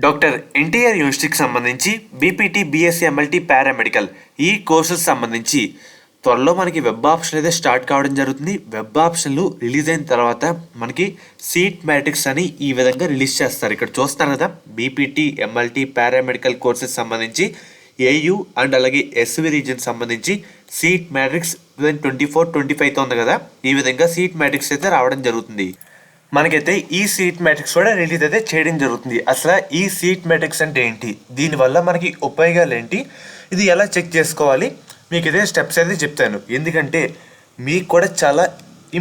Doctor NTR యూనివర్సిటీకి సంబంధించి BPT, BSc, MLT, paramedical ఈ కోర్సెస్ సంబంధించి త్వరలో మనకి వెబ్ ఆప్షన్ అయితే స్టార్ట్ కావడం జరుగుతుంది. వెబ్ ఆప్షన్లు రిలీజ్ అయిన తర్వాత మనకి సీట్ మ్యాట్రిక్స్ అని ఈ విధంగా రిలీజ్ చేస్తారు. ఇక్కడ చూస్తారు కదా, బీపీటీ, ఎంఎల్టీ, పారామెడికల్ కోర్సెస్ సంబంధించి ఏయూ అండ్ అలాగే ఎస్వి రీజన్ సంబంధించి సీట్ మ్యాట్రిక్స్ 24-25 ఉంది కదా, ఈ విధంగా సీట్ మ్యాట్రిక్స్ అయితే రావడం జరుగుతుంది. మనకైతే ఈ సీట్ మ్యాట్రిక్స్ కూడా రిలీజ్ అయితే చేయడం జరుగుతుంది. అసలు ఈ సీట్ మ్యాట్రిక్స్ అంటే ఏంటి, దీనివల్ల మనకి ఉపయోగాలు ఏంటి, ఇది ఎలా చెక్ చేసుకోవాలి, మీకైతే స్టెప్స్ అయితే చెప్తాను. ఎందుకంటే మీకు కూడా చాలా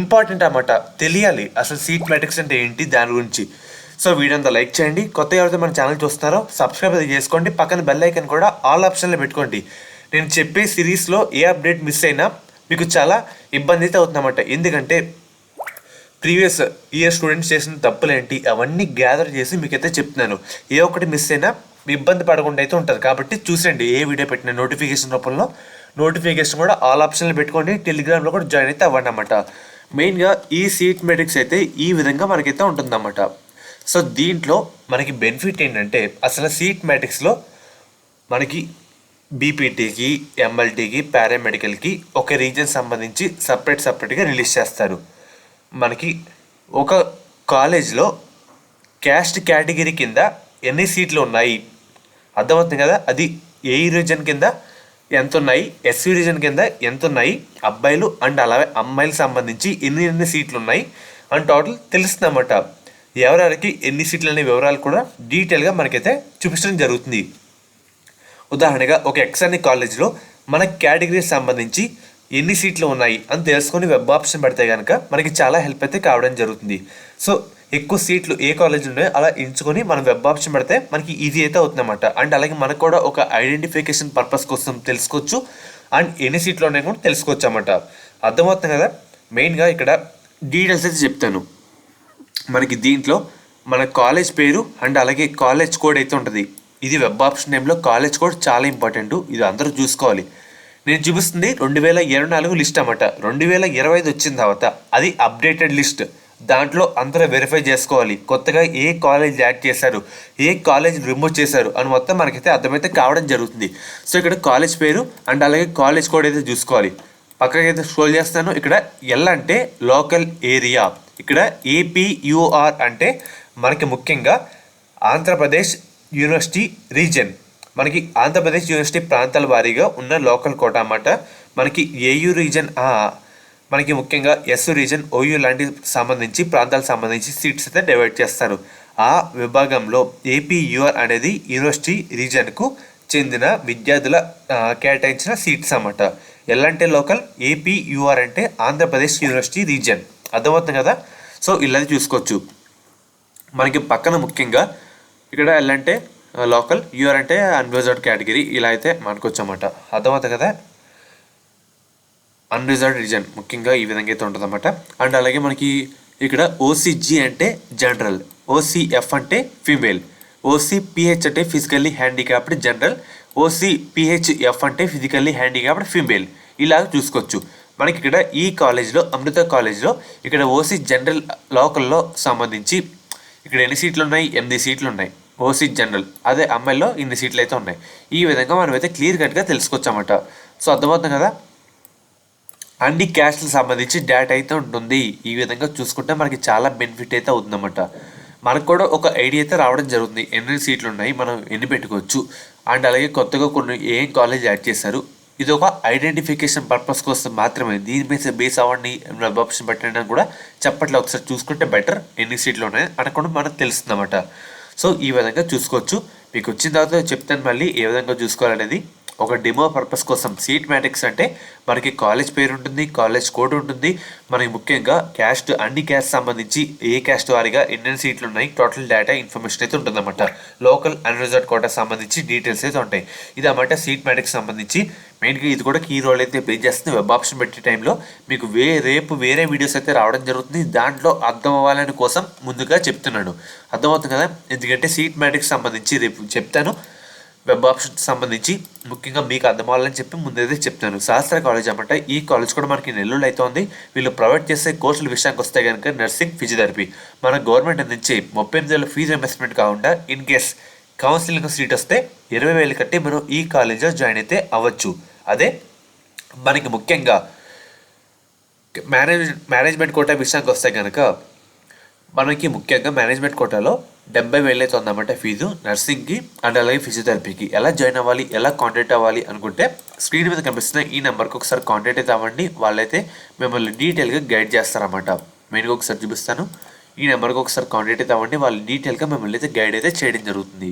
ఇంపార్టెంట్ అన్నమాట, తెలియాలి అసలు సీట్ మ్యాట్రిక్స్ అంటే ఏంటి దాని గురించి. సో వీడియో అంతా లైక్ చేయండి. కొత్త ఎవరైతే మన ఛానల్ చూస్తున్నారో సబ్స్క్రైబ్ అయితే చేసుకోండి. పక్కన బెల్ ఐకాన్ కూడా ఆల్ ఆప్షన్లో పెట్టుకోండి. నేను చెప్పే సిరీస్లో ఏ అప్డేట్ మిస్ అయినా మీకు చాలా ఇబ్బంది అయితే అవుతుందన్నమాట. ఎందుకంటే ప్రీవియస్ ఇయర్ స్టూడెంట్స్ చేసిన తప్పులేంటి అవన్నీ గ్యాదర్ చేసి మీకైతే చెప్తున్నాను. ఏ ఒక్కటి మిస్ అయినా ఇబ్బంది పడకుండా అయితే ఉంటారు. కాబట్టి చూసండి, ఏ వీడియో పెట్టిన నోటిఫికేషన్ రూపంలో నోటిఫికేషన్ కూడా ఆల్ ఆప్షన్లు పెట్టుకోండి. టెలిగ్రామ్లో కూడా జాయిన్ అయితే అవ్వండి అన్నమాట. మెయిన్గా ఈ సీట్ మెట్రిక్స్ అయితే ఈ విధంగా మనకైతే ఉంటుందన్నమాట. సో దీంట్లో మనకి బెనిఫిట్ ఏంటంటే, అసలు సీట్ మ్యాట్రిక్స్లో మనకి బీపీటీకి, ఎంఎల్టీకి, పారామెడికల్కి ఒక రీజన్ సంబంధించి సపరేట్గా రిలీజ్ చేస్తారు. మనకి ఒక కాలేజ్లో క్యాస్ట్ కేటగిరీ కింద ఎన్ని సీట్లు ఉన్నాయి అర్థమవుతుంది కదా, అది ఏ రీజన్ కింద ఎంత ఉన్నాయి, ఎస్సీ రీజన్ కింద ఎంత ఉన్నాయి, అబ్బాయిలు అండ్ అలాగే అమ్మాయిలకు సంబంధించి ఎన్ని సీట్లు ఉన్నాయి అండ్ టోటల్ తెలుస్తుంది అన్నమాట. ఎవరెవరికి ఎన్ని సీట్లు అనే వివరాలు కూడా డీటెయిల్గా మనకైతే చూపించడం జరుగుతుంది. ఉదాహరణగా ఒక ఎక్స్ అనే కాలేజ్లో మన కేటగిరీకి సంబంధించి ఎన్ని సీట్లు ఉన్నాయి అని తెలుసుకొని వెబ్ ఆప్షన్ పెడితే కనుక మనకి చాలా హెల్ప్ అయితే కావడం జరుగుతుంది. సో ఎక్కువ సీట్లు ఏ కాలేజీలో ఉన్నాయో అలా ఎంచుకొని మనం వెబ్ ఆప్షన్ పెడితే మనకి ఈజీ అయితే అవుతుందన్నమాట. అండ్ అలాగే మనకు కూడా ఒక ఐడెంటిఫికేషన్ పర్పస్ కోసం తెలుసుకోవచ్చు అండ్ ఎన్ని సీట్లు ఉన్నాయో కూడా తెలుసుకోవచ్చు అన్నమాట. అర్థమవుతుంది కదా. మెయిన్గా ఇక్కడ డీటెయిల్స్ అయితే చెప్తాను. మనకి దీంట్లో మన కాలేజ్ పేరు అండ్ అలాగే కాలేజ్ కోడ్ అయితే ఉంటుంది. ఇది వెబ్ ఆప్షన్ టైంలో కాలేజ్ కోడ్ చాలా ఇంపార్టెంట్, ఇది అందరూ చూసుకోవాలి. నేను చూపిస్తుంది 2024 లిస్ట్ అన్నమాట. 2025 వచ్చిన తర్వాత అది అప్డేటెడ్ లిస్ట్. దాంట్లో అందరూ వెరిఫై చేసుకోవాలి, కొత్తగా ఏ కాలేజ్ యాడ్ చేశారు, ఏ కాలేజ్ రిమూవ్ చేశారు అని మొత్తం మనకైతే అర్థమైతే కావడం జరుగుతుంది. సో ఇక్కడ కాలేజ్ పేరు అండ్ అలాగే కాలేజ్ కోడ్ అయితే చూసుకోవాలి. పక్కకైతే స్క్రోల్ చేస్తాను. ఇక్కడ ఎల్ అంటే లోకల్ ఏరియా, ఇక్కడ ఏపీయూఆర్ అంటే మనకి ముఖ్యంగా ఆంధ్రప్రదేశ్ యూనివర్సిటీ రీజన్, మనకి ఆంధ్రప్రదేశ్ యూనివర్సిటీ ప్రాంతాల వారీగా ఉన్న లోకల్ కోట అన్నమాట. మనకి ఏయూ రీజన్, మనకి ముఖ్యంగా ఎస్యు రీజన్, ఓయూ లాంటి సంబంధించి ప్రాంతాలకు సంబంధించి సీట్స్ అయితే డివైడ్ చేస్తారు. ఆ విభాగంలో ఏపీయూఆర్ అనేది యూనివర్సిటీ రీజన్కు చెందిన విద్యార్థుల కేటాయించిన సీట్స్ అన్నమాట. ఎలా అంటే లోకల్, ఏపీయూఆర్ అంటే ఆంధ్రప్రదేశ్ యూనివర్సిటీ రీజన్. అర్థమవుతుంది కదా. సో ఇలా చూసుకోవచ్చు. మనకి పక్కన ముఖ్యంగా ఇక్కడ ఎలా అంటే లోకల్, యూఆర్ అంటే అన్రిజర్వ్డ్ కేటగిరీ, ఇలా అయితే మనకొచ్చు అన్నమాట. అర్థమవుతుంది కదా. అన్రిజర్వ్డ్ రీజన్ ముఖ్యంగా ఈ విధంగా అయితే ఉంటుంది అన్నమాట. అండ్ అలాగే మనకి ఇక్కడ ఓసీజీ అంటే జనరల్, ఓసీఎఫ్ అంటే ఫీమేల్, ఓసీపీహెచ్ అంటే ఫిజికల్లీ హ్యాండిక్యాప్డ్ జనరల్, ఓసీపీహెచ్ఎఫ్ అంటే ఫిజికల్లీ హ్యాండిక్యాప్డ్ ఫీమేల్, ఇలా చూసుకోవచ్చు. మనకి ఇక్కడ ఈ కాలేజ్లో, అమృత కాలేజ్లో ఇక్కడ ఓసీ జనరల్ లోకల్లో సంబంధించి ఇక్కడ ఎన్ని సీట్లు ఉన్నాయి, 8 సీట్లు ఉన్నాయి ఓసీ జనరల్. అదే అమ్మాయిలో ఇన్ని సీట్లు అయితే ఉన్నాయి. ఈ విధంగా మనం అయితే క్లియర్ కట్గా తెలుసుకోవచ్చు అన్నమాట. సో అర్థమవుతుంది కదా. అన్ని క్యాస్ట్లకు సంబంధించి డేటా అయితే ఉంటుంది. ఈ విధంగా చూసుకుంటే మనకి చాలా బెనిఫిట్ అయితే అవుతుందన్నమాట. మనకు కూడా ఒక ఐడియా అయితే రావడం జరుగుతుంది, ఎన్ని సీట్లు ఉన్నాయి, మనం ఎన్ని పెట్టుకోవచ్చు. అండ్ అలాగే కొత్తగా కొన్ని ఏం కాలేజ్ యాడ్ చేశారు, ఇది ఒక ఐడెంటిఫికేషన్ పర్పస్ కోసం మాత్రమే. దీని మీద బేస్ అవ్వండి వెబ్ ఆప్షన్ పెట్టండి అని కూడా చెప్పట్లేదు. ఒకసారి చూసుకుంటే బెటర్, ఎన్ని సీట్లు ఉన్నాయి అనకుండా మనకు తెలుస్తుంది అన్నమాట. సో ఈ విధంగా చూసుకోవచ్చు. మీకు వచ్చిన తర్వాత చెప్తాను మళ్ళీ ఏ విధంగా చూసుకోవాలనేది. ఒక డెమో పర్పస్ కోసం సీట్ మ్యాట్రిక్స్ అంటే మనకి కాలేజ్ పేరు ఉంటుంది, కాలేజ్ కోడ్ ఉంటుంది, మనకి ముఖ్యంగా క్యాస్ట్, అన్ని క్యాస్ట్ సంబంధించి ఏ క్యాస్ట్ వారిగా ఎన్ని సీట్లు ఉన్నాయి, టోటల్ డేటా ఇన్ఫర్మేషన్ అయితే ఉంటుందన్నమాట. లోకల్ అన్రిజర్వ్డ్ కోటా సంబంధించి డీటెయిల్స్ అయితే ఉంటాయి. ఇది అన్నమాట సీట్ మ్యాట్రిక్స్ సంబంధించి. మెయిన్గా ఇది కూడా కీ రోల్ అయితే ప్లే చేస్తుంది. వెబ్ ఆప్షన్ పెట్టే టైంలో మీకు రేపు వేరే వీడియోస్ అయితే రావడం జరుగుతుంది. దాంట్లో అర్థం అవ్వాలని కోసం ముందుగా చెప్తున్నాను. అర్థమవుతుంది కదా. ఎందుకంటే సీట్ మ్యాట్రిక్స్ సంబంధించి రేపు చెప్తాను. వెబ్ ఆప్షన్ సంబంధించి ముఖ్యంగా మీకు అర్థం అవ్వాలని చెప్పి ముందైతే చెప్తాను. శాస్త్ర కాలేజ్ అన్నమాట. ఈ కాలేజ్ కూడా మనకి నెల్లూరు అయితే ఉంది. వీళ్ళు ప్రొవైడ్ చేసే కోర్సుల విషయానికి వస్తే కనుక నర్సింగ్, ఫిజియోథెరపీ మన గవర్నమెంట్ అందించే 38,000 ఫీజు రింబర్స్మెంట్ కాకుండా ఇన్ కేస్ కౌన్సిలింగ్ సీట్ వస్తే 20,000 కట్టి మనం ఈ కాలేజ్లో జాయిన్ అయితే అవ్వచ్చు. అదే మనకి ముఖ్యంగా మేనేజ్మెంట్ కోటా విషయానికి వస్తే కనుక మనకి ముఖ్యంగా మేనేజ్మెంట్ కోటాలో 70,000 అయితే ఉందన్నమాట ఫీజు నర్సింగ్కి అండ్ అలాగే ఫిజియోథెరపీకి. ఎలా జాయిన్ అవ్వాలి, ఎలా కాంటాక్ట్ అవ్వాలి అనుకుంటే స్క్రీన్ మీద కనిపిస్తున్న ఈ నెంబర్కి ఒకసారి కాంటాక్ట్ అయితే అవ్వండి. వాళ్ళైతే మిమ్మల్ని డీటెయిల్గా గైడ్ చేస్తారన్నమాట. మెయిన్గా ఒకసారి చూపిస్తాను, ఈ నెంబర్కి ఒకసారి కాంటాక్ట్ అయితే అవ్వండి. వాళ్ళు డీటెయిల్గా మిమ్మల్ని అయితే గైడ్ అయితే చేయడం జరుగుతుంది.